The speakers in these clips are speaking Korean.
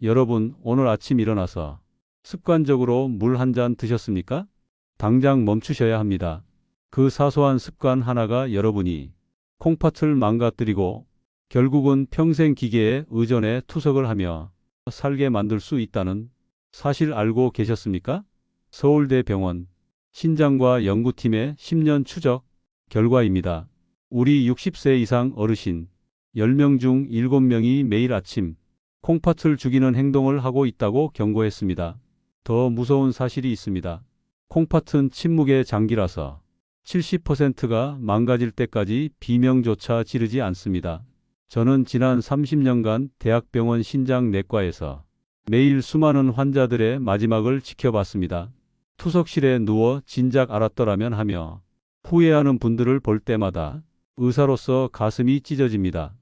여러분, 오늘 아침 일어나서 습관적으로 물 한 잔 드셨습니까? 당장 멈추셔야 합니다. 그 사소한 습관 하나가 여러분이 콩팥을 망가뜨리고 결국은 평생 기계에 의존해 투석을 하며 살게 만들 수 있다는 사실 알고 계셨습니까? 서울대병원 신장과 연구팀의 10년 추적 결과입니다. 우리 60세 이상 어르신 10명 중 7명이 매일 아침 콩팥을 죽이는 행동을 하고 있다고 경고했습니다. 더 무서운 사실이 있습니다. 콩팥은 침묵의 장기라서 70%가 망가질 때까지 비명조차 지르지 않습니다. 저는 지난 30년간 대학병원 신장내과에서 매일 수많은 환자들의 마지막을 지켜봤습니다. 투석실에 누워 진작 알았더라면 하며 후회하는 분들을 볼 때마다 의사로서 가슴이 찢어집니다.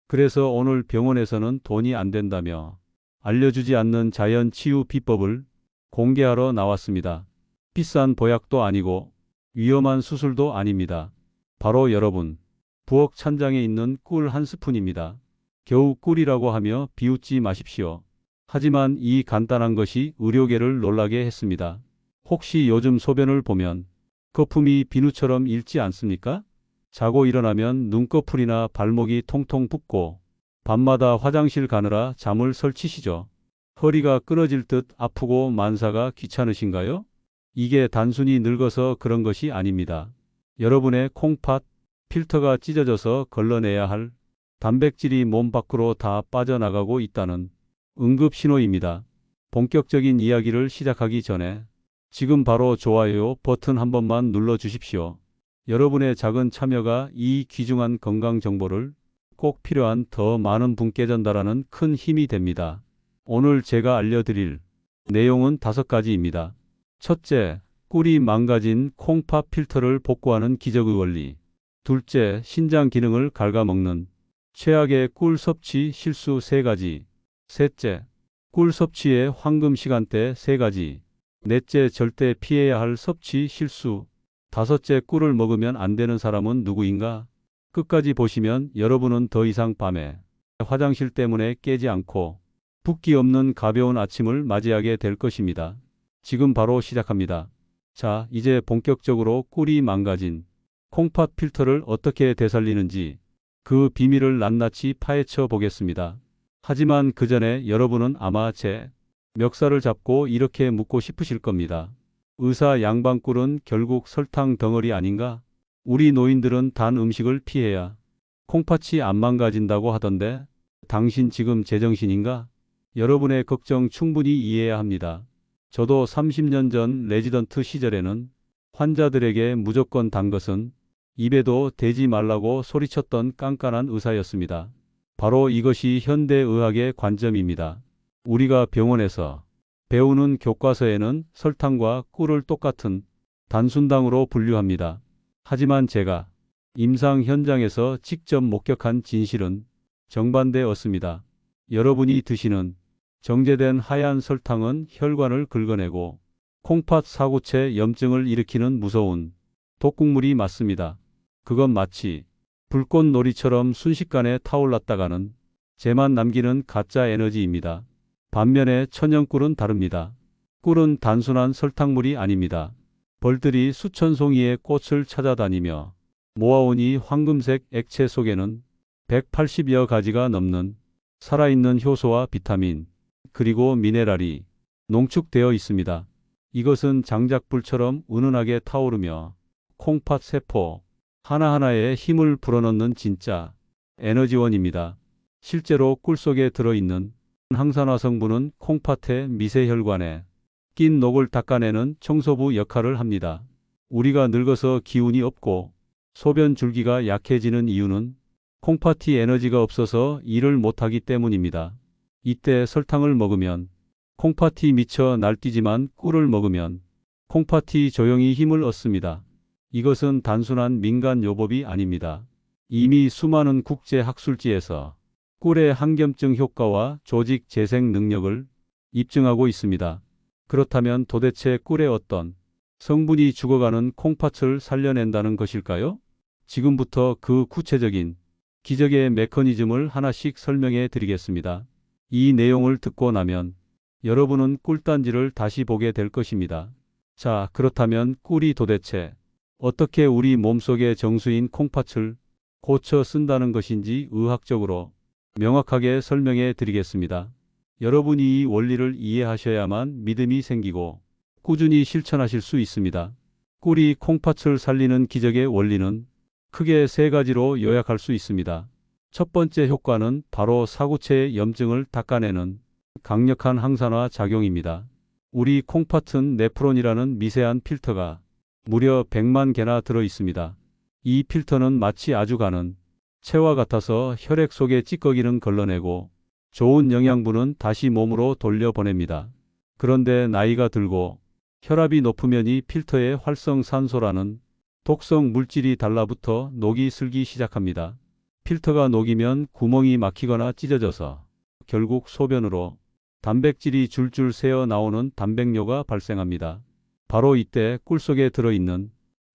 그래서 오늘 병원에서는 돈이 안 된다며 알려주지 않는 자연 치유 비법을 공개하러 나왔습니다. 비싼 보약도 아니고 위험한 수술도 아닙니다. 바로 여러분, 부엌 찬장에 있는 꿀 한 스푼입니다. 겨우 꿀이라고 하며 비웃지 마십시오. 하지만 이 간단한 것이 의료계를 놀라게 했습니다. 혹시 요즘 소변을 보면 거품이 비누처럼 일지 않습니까? 자고 일어나면 눈꺼풀이나 발목이 통통 붓고 밤마다 화장실 가느라 잠을 설치시죠. 허리가 끊어질 듯 아프고 만사가 귀찮으신가요? 이게 단순히 늙어서 그런 것이 아닙니다. 여러분의 콩팥 필터가 찢어져서 걸러내야 할 단백질이 몸 밖으로 다 빠져나가고 있다는 응급 신호입니다. 본격적인 이야기를 시작하기 전에 지금 바로 좋아요 버튼 한 번만 눌러 주십시오. 여러분의 작은 참여가 이 귀중한 건강 정보를 꼭 필요한 더 많은 분께 전달하는 큰 힘이 됩니다. 오늘 제가 알려드릴 내용은 5가지입니다. 첫째, 꿀이 망가진 콩팥 필터를 복구하는 기적의 원리. 둘째, 신장 기능을 갉아먹는 최악의 꿀 섭취 실수 3가지. 셋째, 꿀 섭취의 황금 시간대 3가지. 넷째, 절대 피해야 할 섭취 실수. 다섯째, 꿀을 먹으면 안 되는 사람은 누구인가? 끝까지 보시면 여러분은 더 이상 밤에 화장실 때문에 깨지 않고 붓기 없는 가벼운 아침을 맞이하게 될 것입니다. 지금 바로 시작합니다. 자, 이제 본격적으로 꿀이 망가진 콩팥 필터를 어떻게 되살리는지 그 비밀을 낱낱이 파헤쳐 보겠습니다. 하지만 그 전에 여러분은 아마 제 멱살을 잡고 이렇게 묻고 싶으실 겁니다. 의사 양반꿀은 결국 설탕 덩어리 아닌가? 우리 노인들은 단 음식을 피해야 콩팥이 안 망가진다고 하던데 당신 지금 제정신인가? 여러분의 걱정 충분히 이해해야 합니다. 저도 30년 전 레지던트 시절에는 환자들에게 무조건 단 것은 입에도 대지 말라고 소리쳤던 깐깐한 의사였습니다. 바로 이것이 현대의학의 관점입니다. 우리가 병원에서 배우는 교과서에는 설탕과 꿀을 똑같은 단순당으로 분류합니다. 하지만 제가 임상 현장에서 직접 목격한 진실은 정반대였습니다. 여러분이 드시는 정제된 하얀 설탕은 혈관을 긁어내고 콩팥 사구체 염증을 일으키는 무서운 독극물이 맞습니다. 그건 마치 불꽃놀이처럼 순식간에 타올랐다가는 재만 남기는 가짜 에너지입니다. 반면에 천연꿀은 다릅니다. 꿀은 단순한 설탕물이 아닙니다. 벌들이 수천 송이의 꽃을 찾아다니며 모아온 이 황금색 액체 속에는 180여 가지가 넘는 살아있는 효소와 비타민, 그리고 미네랄이 농축되어 있습니다. 이것은 장작불처럼 은은하게 타오르며 콩팥 세포 하나하나에 힘을 불어넣는 진짜 에너지원입니다. 실제로 꿀 속에 들어있는 항산화 성분은 콩팥의 미세혈관에 낀 녹을 닦아내는 청소부 역할을 합니다. 우리가 늙어서 기운이 없고 소변 줄기가 약해지는 이유는 콩팥이 에너지가 없어서 일을 못하기 때문입니다. 이때 설탕을 먹으면 콩팥이 미쳐 날뛰지만 꿀을 먹으면 콩팥이 조용히 힘을 얻습니다. 이것은 단순한 민간요법이 아닙니다. 이미 수많은 국제 학술지에서 꿀의 항염증 효과와 조직 재생 능력을 입증하고 있습니다. 그렇다면 도대체 꿀의 어떤 성분이 죽어가는 콩팥을 살려낸다는 것일까요? 지금부터 그 구체적인 기적의 메커니즘을 하나씩 설명해 드리겠습니다. 이 내용을 듣고 나면 여러분은 꿀단지를 다시 보게 될 것입니다. 자, 그렇다면 꿀이 도대체 어떻게 우리 몸속의 정수인 콩팥을 고쳐 쓴다는 것인지 의학적으로 명확하게 설명해 드리겠습니다. 여러분이 이 원리를 이해하셔야만 믿음이 생기고 꾸준히 실천하실 수 있습니다. 꿀이 콩팥을 살리는 기적의 원리는 크게 세 가지로 요약할 수 있습니다. 첫 번째 효과는 바로 사구체의 염증을 닦아내는 강력한 항산화 작용입니다. 우리 콩팥은 네프론이라는 미세한 필터가 무려 100만 개나 들어 있습니다. 이 필터는 마치 아주 가는 채와 같아서 혈액 속의 찌꺼기는 걸러내고 좋은 영양분은 다시 몸으로 돌려보냅니다. 그런데 나이가 들고 혈압이 높으면 이 필터에 활성산소라는 독성 물질이 달라붙어 녹이 슬기 시작합니다. 필터가 녹이면 구멍이 막히거나 찢어져서 결국 소변으로 단백질이 줄줄 새어 나오는 단백뇨가 발생합니다. 바로 이때 꿀 속에 들어있는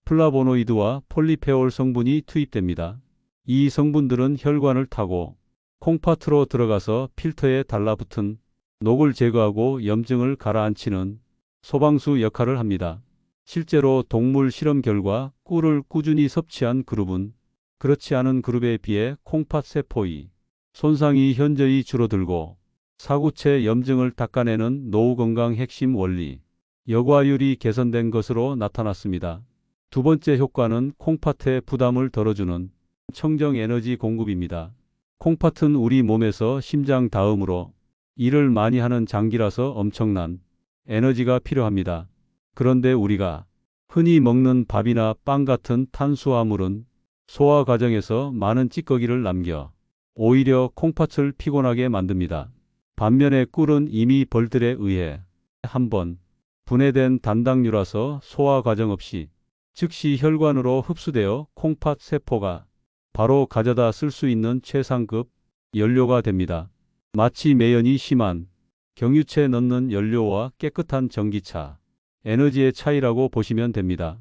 플라보노이드와 폴리페올 성분이 투입됩니다. 이 성분들은 혈관을 타고 콩팥으로 들어가서 필터에 달라붙은 녹을 제거하고 염증을 가라앉히는 소방수 역할을 합니다. 실제로 동물 실험 결과 꿀을 꾸준히 섭취한 그룹은 그렇지 않은 그룹에 비해 콩팥 세포의 손상이 현저히 줄어들고 사구체 염증을 닦아내는 노후 건강 핵심 원리, 여과율이 개선된 것으로 나타났습니다. 두 번째 효과는 콩팥의 부담을 덜어주는 청정 에너지 공급입니다. 콩팥은 우리 몸에서 심장 다음으로 일을 많이 하는 장기라서 엄청난 에너지가 필요합니다. 그런데 우리가 흔히 먹는 밥이나 빵 같은 탄수화물은 소화 과정에서 많은 찌꺼기를 남겨 오히려 콩팥을 피곤하게 만듭니다. 반면에 꿀은 이미 벌들에 의해 한번 분해된 단당류라서 소화 과정 없이 즉시 혈관으로 흡수되어 콩팥 세포가 바로 가져다 쓸 수 있는 최상급 연료가 됩니다. 마치 매연이 심한 경유채 넣는 연료와 깨끗한 전기차, 에너지의 차이라고 보시면 됩니다.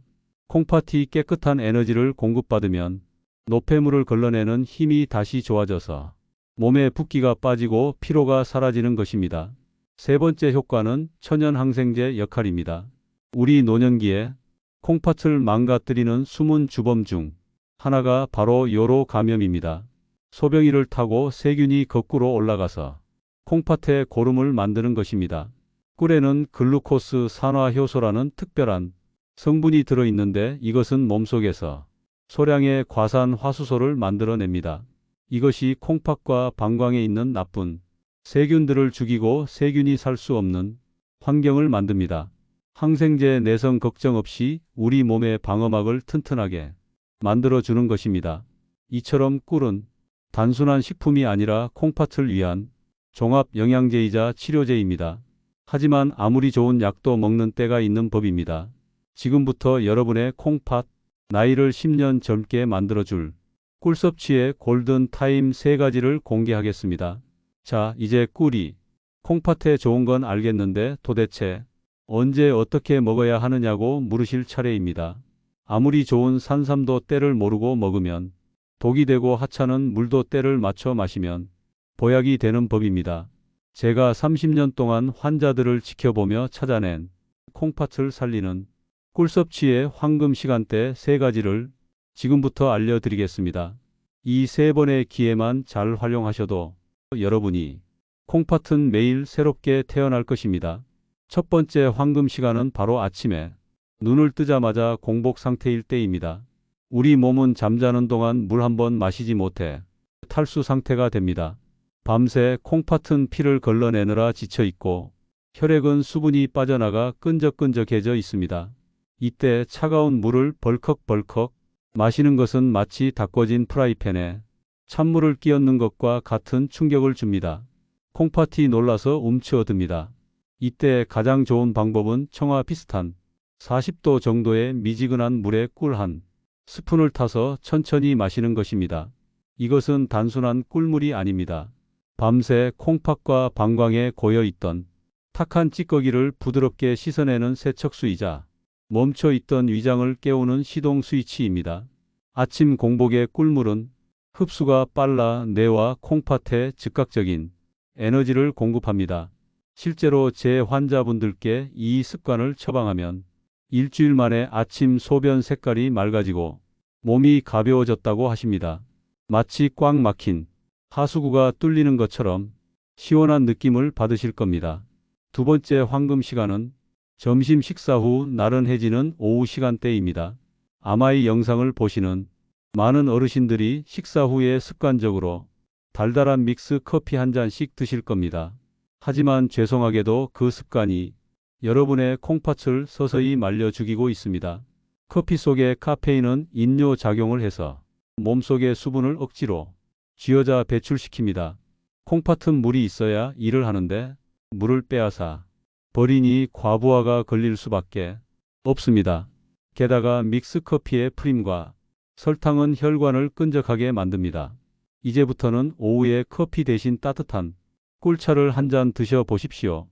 콩팥이 깨끗한 에너지를 공급받으면 노폐물을 걸러내는 힘이 다시 좋아져서 몸에 붓기가 빠지고 피로가 사라지는 것입니다. 세 번째 효과는 천연항생제 역할입니다. 우리 노년기에 콩팥을 망가뜨리는 숨은 주범 중 하나가 바로 요로 감염입니다. 소변기를 타고 세균이 거꾸로 올라가서 콩팥에 고름을 만드는 것입니다. 꿀에는 글루코스 산화효소라는 특별한 성분이 들어있는데 이것은 몸속에서 소량의 과산화수소를 만들어냅니다. 이것이 콩팥과 방광에 있는 나쁜 세균들을 죽이고 세균이 살 수 없는 환경을 만듭니다. 항생제 내성 걱정 없이 우리 몸의 방어막을 튼튼하게 만들어주는 것입니다. 이처럼 꿀은 단순한 식품이 아니라 콩팥을 위한 종합 영양제이자 치료제입니다. 하지만 아무리 좋은 약도 먹는 때가 있는 법입니다. 지금부터 여러분의 콩팥 나이를 10년 젊게 만들어줄 꿀 섭취의 골든 타임 3가지를 공개하겠습니다. 자, 이제 꿀이 콩팥에 좋은 건 알겠는데 도대체 언제 어떻게 먹어야 하느냐고 물으실 차례입니다. 아무리 좋은 산삼도 때를 모르고 먹으면 독이 되고 하찮은 물도 때를 맞춰 마시면 보약이 되는 법입니다. 제가 30년 동안 환자들을 지켜보며 찾아낸 콩팥을 살리는 꿀 섭취의 황금 시간대 3가지를 지금부터 알려드리겠습니다. 이 3번의 기회만 잘 활용하셔도 여러분이 콩팥은 매일 새롭게 태어날 것입니다. 첫 번째 황금 시간은 바로 아침에 눈을 뜨자마자 공복 상태일 때입니다. 우리 몸은 잠자는 동안 물 한 번 마시지 못해 탈수 상태가 됩니다. 밤새 콩팥은 피를 걸러내느라 지쳐있고 혈액은 수분이 빠져나가 끈적끈적해져 있습니다. 이때 차가운 물을 벌컥벌컥 마시는 것은 마치 닦아진 프라이팬에 찬물을 끼얹는 것과 같은 충격을 줍니다. 콩팥이 놀라서 움츠어듭니다. 이때 가장 좋은 방법은 청아 비슷한 40도 정도의 미지근한 물에 꿀 한 스푼을 타서 천천히 마시는 것입니다. 이것은 단순한 꿀물이 아닙니다. 밤새 콩팥과 방광에 고여있던 탁한 찌꺼기를 부드럽게 씻어내는 세척수이자 멈춰있던 위장을 깨우는 시동 스위치입니다. 아침 공복의 꿀물은 흡수가 빨라 뇌와 콩팥에 즉각적인 에너지를 공급합니다. 실제로 제 환자분들께 이 습관을 처방하면 일주일 만에 아침 소변 색깔이 맑아지고 몸이 가벼워졌다고 하십니다. 마치 꽉 막힌 하수구가 뚫리는 것처럼 시원한 느낌을 받으실 겁니다. 두 번째 황금 시간은 점심 식사 후 나른해지는 오후 시간대입니다. 아마 이 영상을 보시는 많은 어르신들이 식사 후에 습관적으로 달달한 믹스 커피 한 잔씩 드실 겁니다. 하지만 죄송하게도 그 습관이 여러분의 콩팥을 서서히 말려 죽이고 있습니다. 커피 속의 카페인은 인뇨 작용을 해서 몸속의 수분을 억지로 쥐어자 배출시킵니다. 콩팥은 물이 있어야 일을 하는데 물을 빼앗아 버리니 과부하가 걸릴 수밖에 없습니다. 게다가 믹스커피의 프림과 설탕은 혈관을 끈적하게 만듭니다. 이제부터는 오후에 커피 대신 따뜻한 꿀차를 한 잔 드셔 보십시오.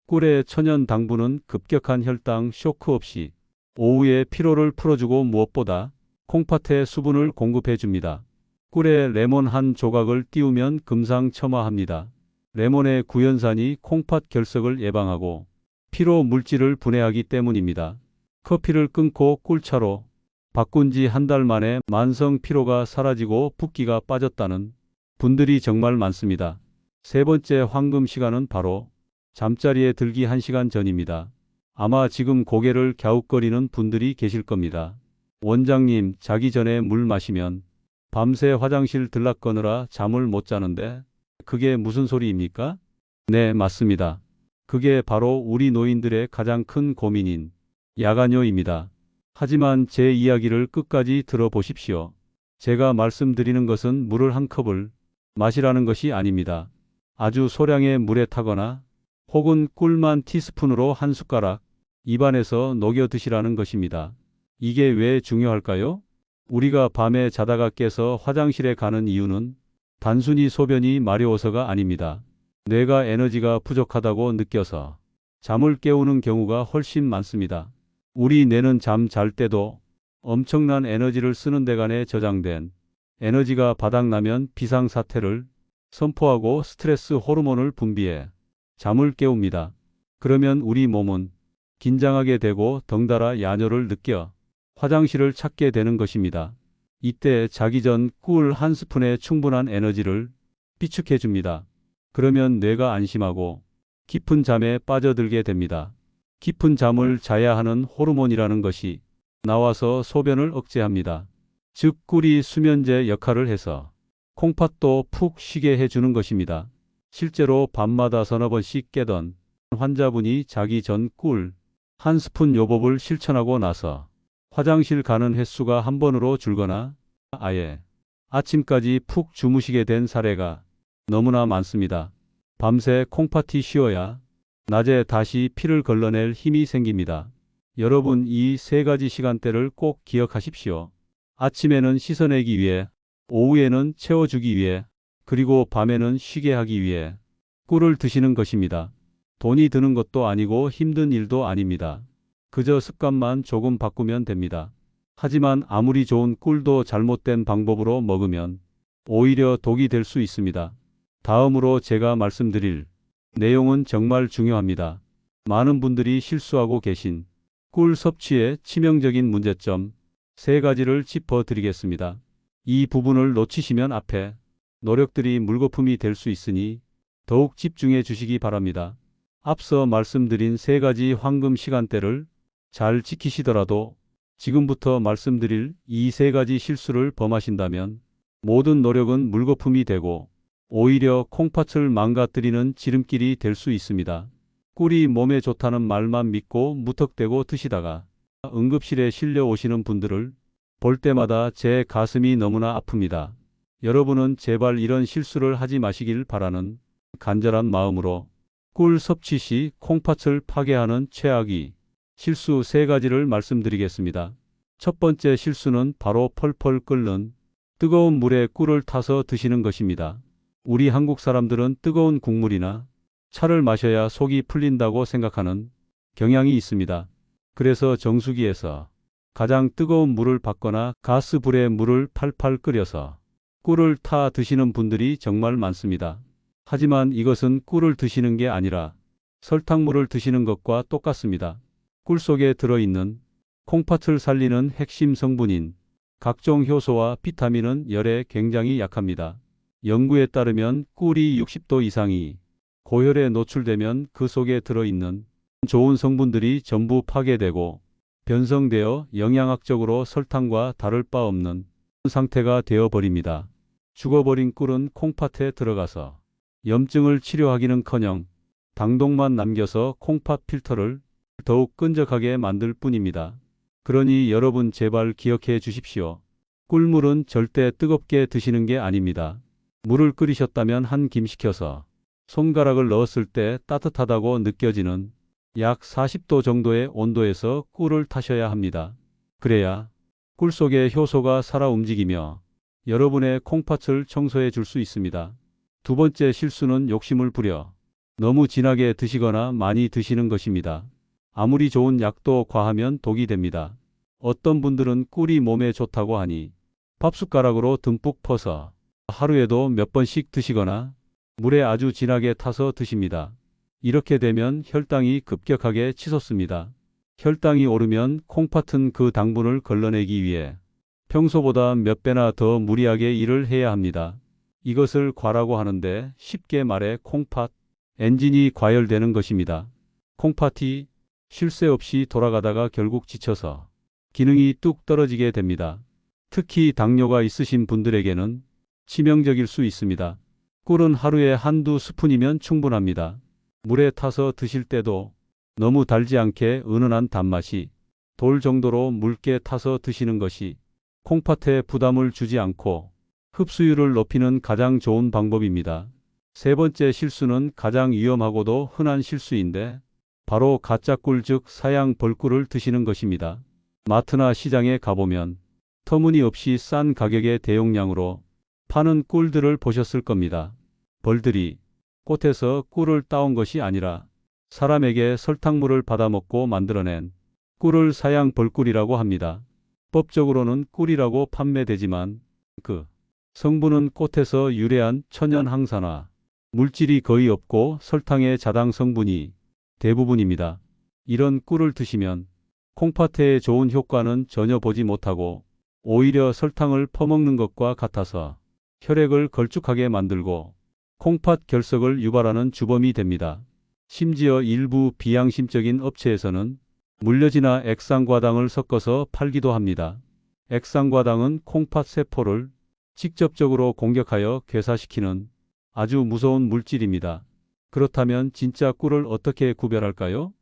꿀의 천연 당분은 급격한 혈당 쇼크 없이 오후에 피로를 풀어주고 무엇보다 콩팥에 수분을 공급해 줍니다. 꿀에 레몬 한 조각을 띄우면 금상첨화합니다. 레몬의 구연산이 콩팥 결석을 예방하고 피로 물질을 분해하기 때문입니다. 커피를 끊고 꿀차로 바꾼 지 한 달 만에 만성 피로가 사라지고 붓기가 빠졌다는 분들이 정말 많습니다. 세 번째 황금 시간은 바로 잠자리에 들기 1시간 전입니다. 아마 지금 고개를 갸웃거리는 분들이 계실 겁니다. 원장님, 자기 전에 물 마시면 밤새 화장실 들락거느라 잠을 못 자는데 그게 무슨 소리입니까? 네, 맞습니다. 그게 바로 우리 노인들의 가장 큰 고민인 야간요입니다. 하지만 제 이야기를 끝까지 들어보십시오. 제가 말씀드리는 것은 물을 한 컵을 마시라는 것이 아닙니다. 아주 소량의 물에 타거나 혹은 꿀만 티스푼으로 한 숟가락 입안에서 녹여 드시라는 것입니다. 이게 왜 중요할까요? 우리가 밤에 자다가 깨서 화장실에 가는 이유는 단순히 소변이 마려워서가 아닙니다. 뇌가 에너지가 부족하다고 느껴서 잠을 깨우는 경우가 훨씬 많습니다. 우리 뇌는 잠 잘 때도 엄청난 에너지를 쓰는 데간에 저장된 에너지가 바닥나면 비상사태를 선포하고 스트레스 호르몬을 분비해 잠을 깨웁니다. 그러면 우리 몸은 긴장하게 되고 덩달아 야뇨를 느껴 화장실을 찾게 되는 것입니다. 이때 자기 전 꿀 한 스푼에 충분한 에너지를 비축해 줍니다. 그러면 뇌가 안심하고 깊은 잠에 빠져들게 됩니다. 깊은 잠을 자야 하는 호르몬이라는 것이 나와서 소변을 억제합니다. 즉 꿀이 수면제 역할을 해서 콩팥도 푹 쉬게 해주는 것입니다. 실제로 밤마다 서너 번씩 깨던 환자분이 자기 전 꿀 한 스푼 요법을 실천하고 나서 화장실 가는 횟수가 한 번으로 줄거나 아예 아침까지 푹 주무시게 된 사례가 너무나 많습니다. 밤새 콩팥이 쉬어야 낮에 다시 피를 걸러낼 힘이 생깁니다. 여러분, 이 세 가지 시간대를 꼭 기억하십시오. 아침에는 씻어내기 위해, 오후에는 채워주기 위해, 그리고 밤에는 쉬게 하기 위해 꿀을 드시는 것입니다. 돈이 드는 것도 아니고 힘든 일도 아닙니다. 그저 습관만 조금 바꾸면 됩니다. 하지만 아무리 좋은 꿀도 잘못된 방법으로 먹으면 오히려 독이 될 수 있습니다. 다음으로 제가 말씀드릴 내용은 정말 중요합니다. 많은 분들이 실수하고 계신 꿀 섭취의 치명적인 문제점 3가지를 짚어드리겠습니다. 이 부분을 놓치시면 앞에 노력들이 물거품이 될 수 있으니 더욱 집중해 주시기 바랍니다. 앞서 말씀드린 3가지 황금 시간대를 잘 지키시더라도 지금부터 말씀드릴 이 3가지 실수를 범하신다면 모든 노력은 물거품이 되고 오히려 콩팥을 망가뜨리는 지름길이 될 수 있습니다. 꿀이 몸에 좋다는 말만 믿고 무턱대고 드시다가 응급실에 실려 오시는 분들을 볼 때마다 제 가슴이 너무나 아픕니다. 여러분은 제발 이런 실수를 하지 마시길 바라는 간절한 마음으로 꿀 섭취 시 콩팥을 파괴하는 최악의 실수 3가지를 말씀드리겠습니다. 첫 번째 실수는 바로 펄펄 끓는 뜨거운 물에 꿀을 타서 드시는 것입니다. 우리 한국 사람들은 뜨거운 국물이나 차를 마셔야 속이 풀린다고 생각하는 경향이 있습니다. 그래서 정수기에서 가장 뜨거운 물을 받거나 가스불에 물을 팔팔 끓여서 꿀을 타 드시는 분들이 정말 많습니다. 하지만 이것은 꿀을 드시는 게 아니라 설탕물을 드시는 것과 똑같습니다. 꿀 속에 들어있는 콩팥을 살리는 핵심 성분인 각종 효소와 비타민은 열에 굉장히 약합니다. 연구에 따르면 꿀이 60도 이상이 고열에 노출되면 그 속에 들어있는 좋은 성분들이 전부 파괴되고 변성되어 영양학적으로 설탕과 다를 바 없는 상태가 되어버립니다. 죽어버린 꿀은 콩팥에 들어가서 염증을 치료하기는커녕 당독만 남겨서 콩팥 필터를 더욱 끈적하게 만들 뿐입니다. 그러니 여러분 제발 기억해 주십시오. 꿀물은 절대 뜨겁게 드시는 게 아닙니다. 물을 끓이셨다면 한 김 식혀서 손가락을 넣었을 때 따뜻하다고 느껴지는 약 40도 정도의 온도에서 꿀을 타셔야 합니다. 그래야 꿀 속의 효소가 살아 움직이며 여러분의 콩팥을 청소해 줄 수 있습니다. 두 번째 실수는 욕심을 부려 너무 진하게 드시거나 많이 드시는 것입니다. 아무리 좋은 약도 과하면 독이 됩니다. 어떤 분들은 꿀이 몸에 좋다고 하니 밥숟가락으로 듬뿍 퍼서 하루에도 몇 번씩 드시거나 물에 아주 진하게 타서 드십니다. 이렇게 되면 혈당이 급격하게 치솟습니다. 혈당이 오르면 콩팥은 그 당분을 걸러내기 위해 평소보다 몇 배나 더 무리하게 일을 해야 합니다. 이것을 과라고 하는데 쉽게 말해 콩팥 엔진이 과열되는 것입니다. 콩팥이 쉴 새 없이 돌아가다가 결국 지쳐서 기능이 뚝 떨어지게 됩니다. 특히 당뇨가 있으신 분들에게는 치명적일 수 있습니다. 꿀은 하루에 한두 스푼이면 충분합니다. 물에 타서 드실 때도 너무 달지 않게 은은한 단맛이 돌 정도로 묽게 타서 드시는 것이 콩팥에 부담을 주지 않고 흡수율을 높이는 가장 좋은 방법입니다. 세 번째 실수는 가장 위험하고도 흔한 실수인데 바로 가짜 꿀 즉 사양 벌꿀을 드시는 것입니다. 마트나 시장에 가보면 터무니없이 싼 가격의 대용량으로 파는 꿀들을 보셨을 겁니다. 벌들이 꽃에서 꿀을 따온 것이 아니라 사람에게 설탕물을 받아먹고 만들어낸 꿀을 사양 벌꿀이라고 합니다. 법적으로는 꿀이라고 판매되지만 그 성분은 꽃에서 유래한 천연 항산화 물질이 거의 없고 설탕의 자당 성분이 대부분입니다. 이런 꿀을 드시면 콩팥에 좋은 효과는 전혀 보지 못하고 오히려 설탕을 퍼먹는 것과 같아서 혈액을 걸쭉하게 만들고 콩팥 결석을 유발하는 주범이 됩니다. 심지어 일부 비양심적인 업체에서는 물엿이나 액상과당을 섞어서 팔기도 합니다. 액상과당은 콩팥 세포를 직접적으로 공격하여 괴사시키는 아주 무서운 물질입니다. 그렇다면 진짜 꿀을 어떻게 구별할까요?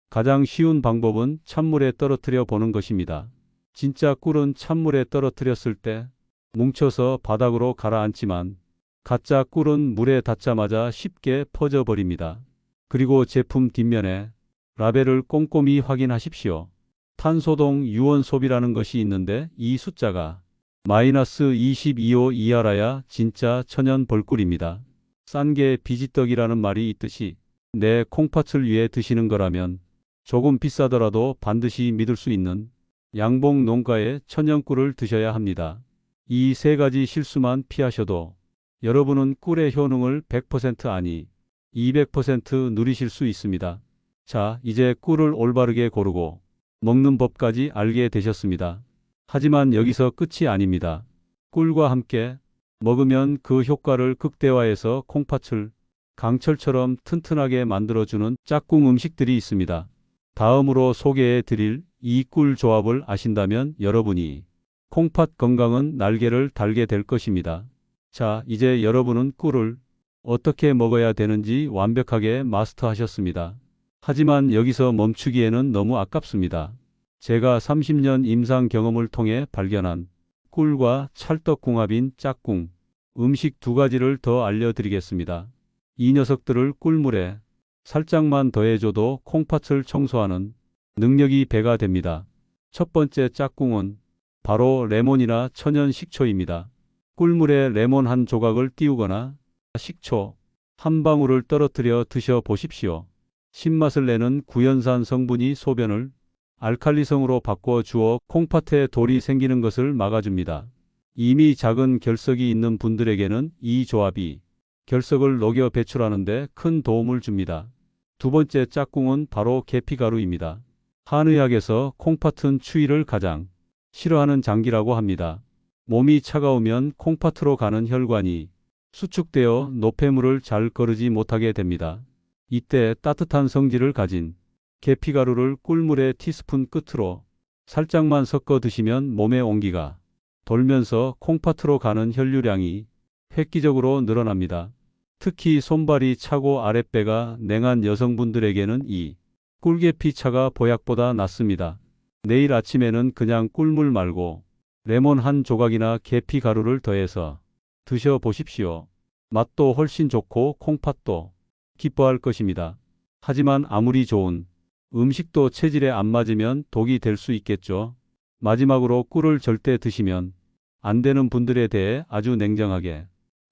가장 쉬운 방법은 찬물에 떨어뜨려 보는 것입니다. 진짜 꿀은 찬물에 떨어뜨렸을 때 뭉쳐서 바닥으로 가라앉지만 가짜 꿀은 물에 닿자마자 쉽게 퍼져버립니다. 그리고 제품 뒷면에 라벨을 꼼꼼히 확인하십시오. 탄소동 유원 소비라는 것이 있는데 이 숫자가 -22호 이하라야 진짜 천연 벌꿀입니다. 싼 게 비지떡이라는 말이 있듯이 내 콩팥을 위해 드시는 거라면 조금 비싸더라도 반드시 믿을 수 있는 양봉 농가의 천연 꿀을 드셔야 합니다. 이 세 가지 실수만 피하셔도 여러분은 꿀의 효능을 100% 아니 200% 누리실 수 있습니다. 자, 이제 꿀을 올바르게 고르고 먹는 법까지 알게 되셨습니다. 하지만 여기서 끝이 아닙니다. 꿀과 함께 먹으면 그 효과를 극대화해서 콩팥을 강철처럼 튼튼하게 만들어주는 짝꿍 음식들이 있습니다. 다음으로 소개해 드릴 이 꿀 조합을 아신다면 여러분이 콩팥 건강은 날개를 달게 될 것입니다. 자, 이제 여러분은 꿀을 어떻게 먹어야 되는지 완벽하게 마스터하셨습니다. 하지만 여기서 멈추기에는 너무 아깝습니다. 제가 30년 임상 경험을 통해 발견한 꿀과 찰떡궁합인 짝꿍 음식 두 가지를 더 알려드리겠습니다. 이 녀석들을 꿀물에 살짝만 더해줘도 콩팥을 청소하는 능력이 배가 됩니다. 첫 번째 짝꿍은 바로 레몬이나 천연 식초입니다. 꿀물에 레몬 한 조각을 띄우거나 식초 한 방울을 떨어뜨려 드셔 보십시오. 신맛을 내는 구연산 성분이 소변을 알칼리성으로 바꿔 주어 콩팥에 돌이 생기는 것을 막아줍니다. 이미 작은 결석이 있는 분들에게는 이 조합이 결석을 녹여 배출하는 데 큰 도움을 줍니다. 두 번째 짝꿍은 바로 계피가루입니다. 한의학에서 콩팥은 추위를 가장 싫어하는 장기라고 합니다. 몸이 차가우면 콩팥으로 가는 혈관이 수축되어 노폐물을 잘 거르지 못하게 됩니다. 이때 따뜻한 성질을 가진 계피가루를 꿀물에 티스푼 끝으로 살짝만 섞어 드시면 몸의 온기가 돌면서 콩팥으로 가는 혈류량이 획기적으로 늘어납니다. 특히 손발이 차고 아랫배가 냉한 여성분들에게는 이 꿀계피차가 보약보다 낫습니다. 내일 아침에는 그냥 꿀물 말고 레몬 한 조각이나 계피가루를 더해서 드셔보십시오. 맛도 훨씬 좋고 콩팥도 기뻐할 것입니다. 하지만 아무리 좋은 음식도 체질에 안 맞으면 독이 될 수 있겠죠. 마지막으로 꿀을 절대 드시면 안 되는 분들에 대해 아주 냉정하게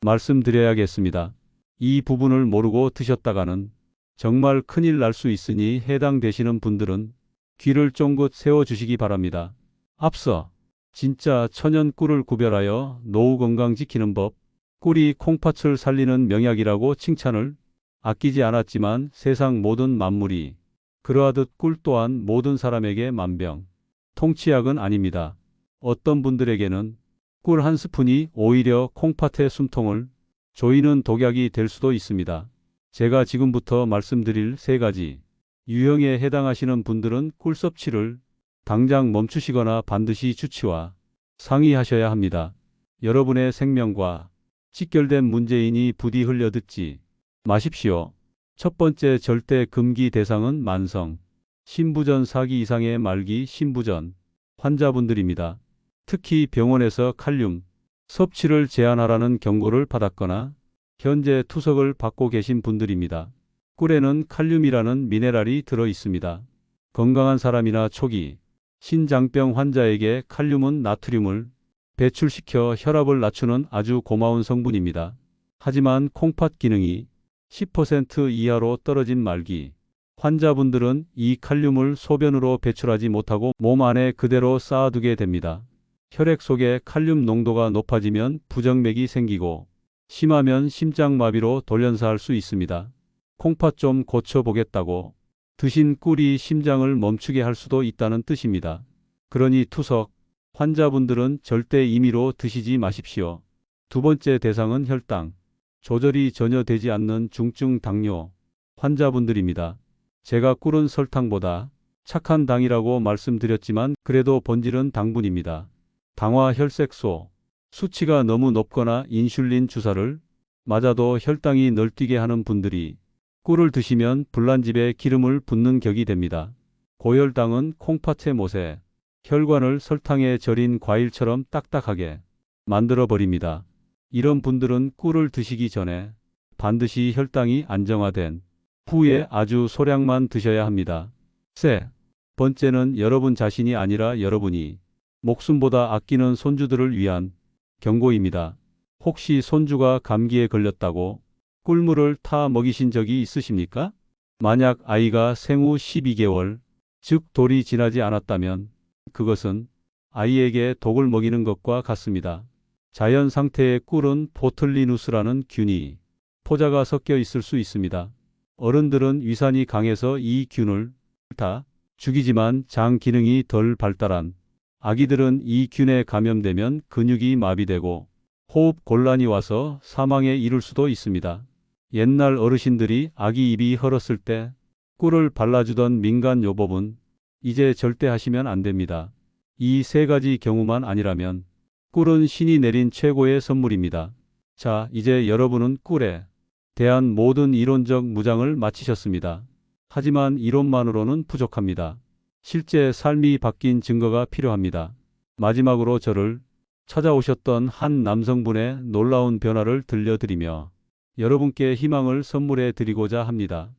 말씀드려야겠습니다. 이 부분을 모르고 드셨다가는 정말 큰일 날 수 있으니 해당되시는 분들은 귀를 쫑긋 세워주시기 바랍니다. 앞서 진짜 천연 꿀을 구별하여 노후 건강 지키는 법, 꿀이 콩팥을 살리는 명약이라고 칭찬을 아끼지 않았지만 세상 모든 만물이 그러하듯 꿀 또한 모든 사람에게 만병 통치약은 아닙니다. 어떤 분들에게는 꿀 한 스푼이 오히려 콩팥의 숨통을 조이는 독약이 될 수도 있습니다. 제가 지금부터 말씀드릴 세 가지 유형에 해당하시는 분들은 꿀 섭취를 당장 멈추시거나 반드시 주치와 상의하셔야 합니다. 여러분의 생명과 직결된 문제이니 부디 흘려듣지 마십시오. 첫 번째 절대 금기 대상은 만성 신부전 4기 이상의 말기 신부전 환자분들입니다. 특히 병원에서 칼륨 섭취를 제한하라는 경고를 받았거나 현재 투석을 받고 계신 분들입니다. 꿀에는 칼륨이라는 미네랄이 들어 있습니다. 건강한 사람이나 초기 신장병 환자에게 칼륨은 나트륨을 배출시켜 혈압을 낮추는 아주 고마운 성분입니다. 하지만 콩팥 기능이 10% 이하로 떨어진 말기 환자분들은 이 칼륨을 소변으로 배출하지 못하고 몸 안에 그대로 쌓아두게 됩니다. 혈액 속에 칼륨 농도가 높아지면 부정맥이 생기고 심하면 심장마비로 돌연사할 수 있습니다. 콩팥 좀 고쳐보겠다고 드신 꿀이 심장을 멈추게 할 수도 있다는 뜻입니다. 그러니 투석 환자분들은 절대 임의로 드시지 마십시오. 두 번째 대상은 혈당 조절이 전혀 되지 않는 중증 당뇨 환자분들입니다. 제가 꿀은 설탕보다 착한 당이라고 말씀드렸지만 그래도 본질은 당분입니다. 당화 혈색소 수치가 너무 높거나 인슐린 주사를 맞아도 혈당이 널뛰게 하는 분들이 꿀을 드시면 불난집에 기름을 붓는 격이 됩니다. 고혈당은 콩팥의 못에 혈관을 설탕에 절인 과일처럼 딱딱하게 만들어버립니다. 이런 분들은 꿀을 드시기 전에 반드시 혈당이 안정화된 후에 아주 소량만 드셔야 합니다. 세 번째는 여러분 자신이 아니라 여러분이 목숨보다 아끼는 손주들을 위한 경고입니다. 혹시 손주가 감기에 걸렸다고 꿀물을 타 먹이신 적이 있으십니까? 만약 아이가 생후 12개월, 즉 돌이 지나지 않았다면 그것은 아이에게 독을 먹이는 것과 같습니다. 자연 상태의 꿀은 보틀리누스라는 균이 포자가 섞여 있을 수 있습니다. 어른들은 위산이 강해서 이 균을 다 죽이지만 장 기능이 덜 발달한 아기들은 이 균에 감염되면 근육이 마비되고 호흡 곤란이 와서 사망에 이를 수도 있습니다. 옛날 어르신들이 아기 입이 헐었을 때 꿀을 발라주던 민간 요법은 이제 절대 하시면 안 됩니다. 이 세 가지 경우만 아니라면 꿀은 신이 내린 최고의 선물입니다. 자, 이제 여러분은 꿀에 대한 모든 이론적 무장을 마치셨습니다. 하지만 이론만으로는 부족합니다. 실제 삶이 바뀐 증거가 필요합니다. 마지막으로 저를 찾아오셨던 한 남성분의 놀라운 변화를 들려드리며 여러분께 희망을 선물해 드리고자 합니다.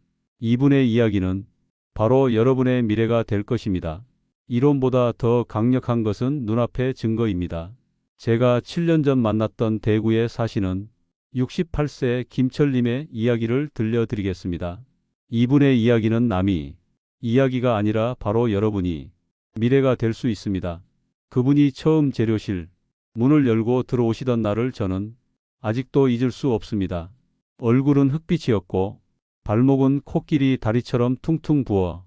이분의 이야기는 바로 여러분의 미래가 될 것입니다. 이론보다 더 강력한 것은 눈앞의 증거입니다. 제가 7년 전 만났던 대구에 사시는 68세 김철님의 이야기를 들려드리겠습니다. 이분의 이야기는 남이 이야기가 아니라 바로 여러분이 미래가 될 수 있습니다. 그분이 처음 재료실 문을 열고 들어오시던 날을 저는 아직도 잊을 수 없습니다. 얼굴은 흑빛이었고 발목은 코끼리 다리처럼 퉁퉁 부어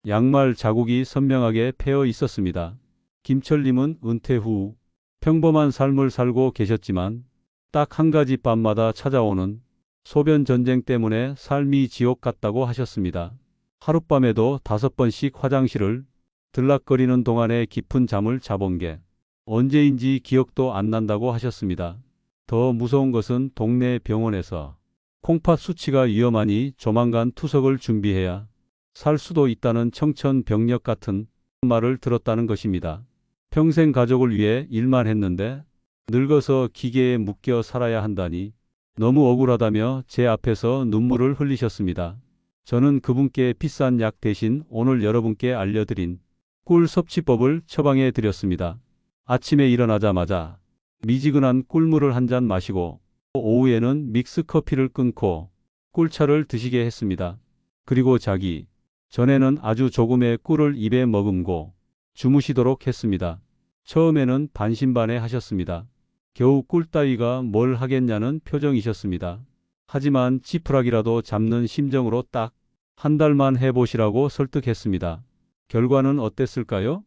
양말 자국이 선명하게 패여 있었습니다. 김철님은 은퇴 후 평범한 삶을 살고 계셨지만 딱 한 가지 밤마다 찾아오는 소변 전쟁 때문에 삶이 지옥 같다고 하셨습니다. 하룻밤에도 5번씩 화장실을 들락거리는 동안에 깊은 잠을 자본 게 언제인지 기억도 안 난다고 하셨습니다. 더 무서운 것은 동네 병원에서 콩팥 수치가 위험하니 조만간 투석을 준비해야 살 수도 있다는 청천벽력 같은 말을 들었다는 것입니다. 평생 가족을 위해 일만 했는데 늙어서 기계에 묶여 살아야 한다니 너무 억울하다며 제 앞에서 눈물을 흘리셨습니다. 저는 그분께 비싼 약 대신 오늘 여러분께 알려드린 꿀 섭취법을 처방해 드렸습니다. 아침에 일어나자마자 미지근한 꿀물을 한 잔 마시고 오후에는 믹스 커피를 끊고 꿀차를 드시게 했습니다. 그리고 자기 전에는 아주 조금의 꿀을 입에 머금고 주무시도록 했습니다. 처음에는 반신반의 하셨습니다. 겨우 꿀 따위가 뭘 하겠냐는 표정이셨습니다. 하지만 지푸라기라도 잡는 심정으로 딱 한 달만 해보시라고 설득했습니다. 결과는 어땠을까요?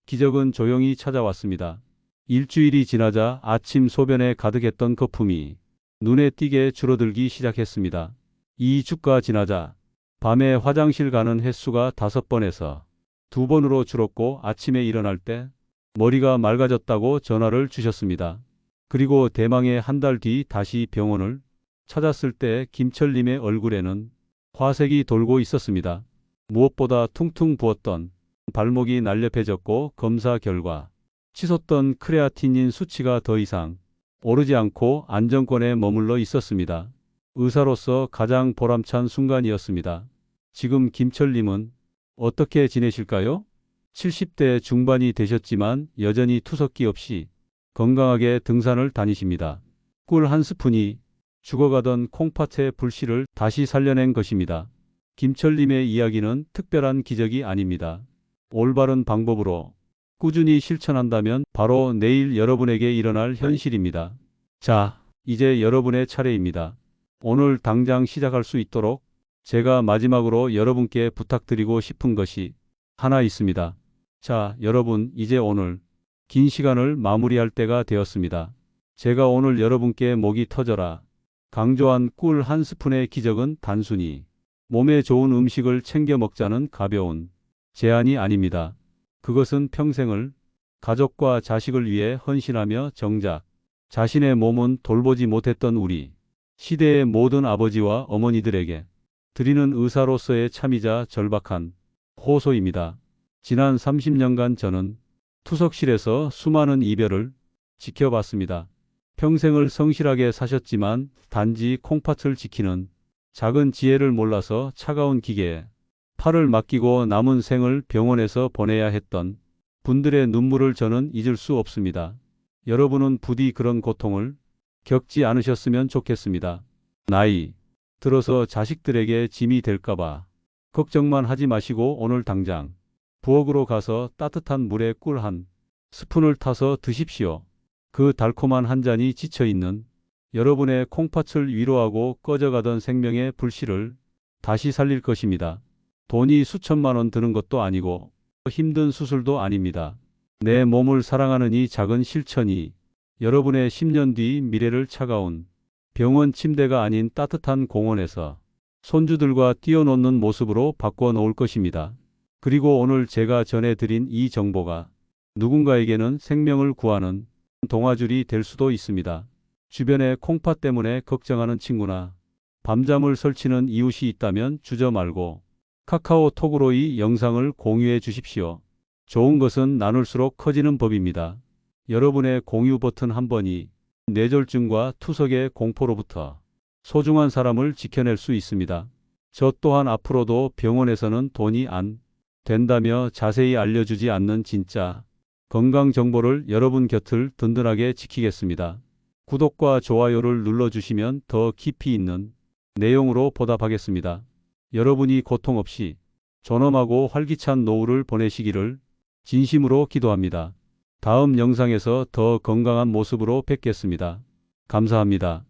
기적은 조용히 찾아왔습니다. 일주일이 지나자 아침 소변에 가득했던 거품이 눈에 띄게 줄어들기 시작했습니다. 2주가 지나자 밤에 화장실 가는 횟수가 5번에서 2번으로 줄었고 아침에 일어날 때 머리가 맑아졌다고 전화를 주셨습니다. 그리고 대망의 한 달 뒤 다시 병원을 찾았을 때 김철님의 얼굴에는 화색이 돌고 있었습니다. 무엇보다 퉁퉁 부었던 발목이 날렵해졌고 검사 결과 치솟던 크레아티닌 수치가 더 이상 오르지 않고 안정권에 머물러 있었습니다. 의사로서 가장 보람찬 순간이었습니다. 지금 김철님은 어떻게 지내실까요? 70대 중반이 되셨지만 여전히 투석기 없이 건강하게 등산을 다니십니다. 꿀 한 스푼이 죽어가던 콩팥의 불씨를 다시 살려낸 것입니다. 김철님의 이야기는 특별한 기적이 아닙니다. 올바른 방법으로 꾸준히 실천한다면 바로 내일 여러분에게 일어날 현실입니다. 자, 이제 여러분의 차례입니다. 오늘 당장 시작할 수 있도록 제가 마지막으로 여러분께 부탁드리고 싶은 것이 하나 있습니다. 자, 여러분, 이제 오늘 긴 시간을 마무리할 때가 되었습니다. 제가 오늘 여러분께 목이 터져라 강조한 꿀 한 스푼의 기적은 단순히 몸에 좋은 음식을 챙겨 먹자는 가벼운 제안이 아닙니다. 그것은 평생을 가족과 자식을 위해 헌신하며 정작 자신의 몸은 돌보지 못했던 우리 시대의 모든 아버지와 어머니들에게 드리는 의사로서의 참이자 절박한 호소입니다. 지난 30년간 저는 투석실에서 수많은 이별을 지켜봤습니다. 평생을 성실하게 사셨지만 단지 콩팥을 지키는 작은 지혜를 몰라서 차가운 기계에 팔을 맡기고 남은 생을 병원에서 보내야 했던 분들의 눈물을 저는 잊을 수 없습니다. 여러분은 부디 그런 고통을 겪지 않으셨으면 좋겠습니다. 나이 들어서 자식들에게 짐이 될까봐 걱정만 하지 마시고 오늘 당장 부엌으로 가서 따뜻한 물에 꿀 한 스푼을 타서 드십시오. 그 달콤한 한 잔이 지쳐있는 여러분의 콩팥을 위로하고 꺼져가던 생명의 불씨를 다시 살릴 것입니다. 돈이 수천만 원 드는 것도 아니고 힘든 수술도 아닙니다. 내 몸을 사랑하는 이 작은 실천이 여러분의 10년 뒤 미래를 차가운 병원 침대가 아닌 따뜻한 공원에서 손주들과 뛰어노는 모습으로 바꿔놓을 것입니다. 그리고 오늘 제가 전해드린 이 정보가 누군가에게는 생명을 구하는 동화줄이 될 수도 있습니다. 주변에 콩팥 때문에 걱정하는 친구나 밤잠을 설치는 이웃이 있다면 주저 말고 카카오톡으로 이 영상을 공유해 주십시오. 좋은 것은 나눌수록 커지는 법입니다. 여러분의 공유 버튼 한 번이 뇌졸중과 투석의 공포로부터 소중한 사람을 지켜낼 수 있습니다. 저 또한 앞으로도 병원에서는 돈이 안 된다며 자세히 알려주지 않는 진짜 건강 정보를 여러분 곁을 든든하게 지키겠습니다. 구독과 좋아요를 눌러주시면 더 깊이 있는 내용으로 보답하겠습니다. 여러분이 고통 없이 존엄하고 활기찬 노후를 보내시기를 진심으로 기도합니다. 다음 영상에서 더 건강한 모습으로 뵙겠습니다. 감사합니다.